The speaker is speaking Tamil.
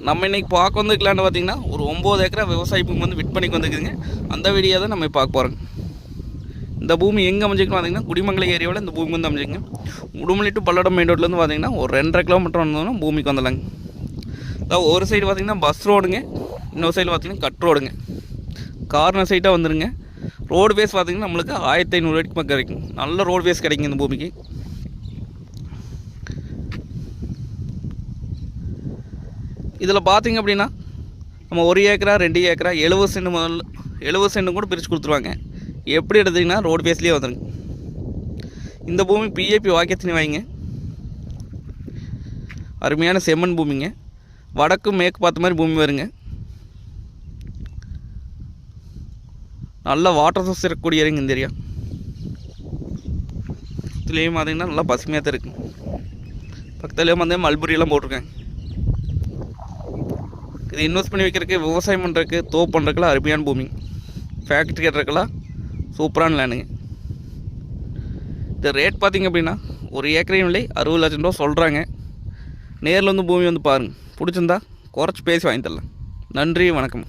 நம்ம இன்றைக்கி பார்க்க வந்துக்கலான்னு பார்த்தீங்கன்னா ஒரு 9 ஏக்கரா விவசாய பூமி வந்து விற்பனைக்கு வந்துக்குதுங்க. அந்த வீடியோ தான் நம்ம பார்க்க போகிறோங்க. இந்த பூமி எங்கே அமைஞ்சிக்கணும் பார்த்தீங்கன்னா குடிமங்கலம் ஏரியாவில் இந்த பூமி வந்து அமைஞ்சிங்க. உடுமலை டு பல்லடம் மெயின் ரோட்லேருந்து பார்த்தீங்கன்னா ஒரு 2.5 கிலோமீட்டர் வந்தோம்னா பூமிக்கு வந்துடலாங்க. அதாவது ஒரு சைடு பார்த்தீங்கன்னா பஸ் ரோடுங்க, இன்னொரு சைடு பார்த்தீங்கன்னா கட் ரோடுங்க. கார்னர் சைட்டாக வந்துடுங்க. ரோடு பேஸ் பார்த்தீங்கன்னா நம்மளுக்கு 1500 அடிக்கு பக்கம் கிடைக்கும். நல்ல ரோடு பேஸ் கிடைக்கும் இந்த பூமிக்கு. இதில் பார்த்திங்க அப்படின்னா நம்ம 1 ஏக்கரா 2 ஏக்கரா 70 சென்ட் முதல்ல 70 சென்ட் கூட பிரித்து கொடுத்துருவாங்க. எப்படி எடுத்திங்கன்னா ரோடு பேஸ்லேயே வந்துடுங்க. இந்த பூமி பிஏபி வாக்கியத்தினி வாங்கிங்க. அருமையான செம்மண் பூமிங்க. வடக்கு மேற்கு பார்த்த மாதிரி பூமி வருங்க. நல்ல வாட்டர் சோர்ஸ் இருக்கக்கூடிய ஏரியாங்க இந்த ஏரியா. இதுலேயும் பார்த்தீங்கன்னா நல்லா பசுமையாக தான் இருக்குது. பக்கத்துலேயும் வந்து மல்புரியெல்லாம் போட்டிருக்காங்க. இது இன்வெஸ்ட் பண்ணி வைக்கிறதுக்கு, விவசாயம் பண்ணுறதுக்கு, தோப்பு பண்ணுறதுக்குலாம் அருமையான பூமி. ஃபேக்ட்ரி கட்டுறதுக்கெல்லாம் சூப்பரான லேண்டுங்க. இந்த ரேட் பார்த்திங்க அப்படின்னா 1 ஏக்கரையும் விலை 60 லட்சம் ரூபா சொல்கிறாங்க. நேரில் வந்து பூமி வந்து பாருங்கள். பிடிச்சிருந்தா குறைச்சி பேசி வாங்கி தரலாம். நன்றி, வணக்கம்.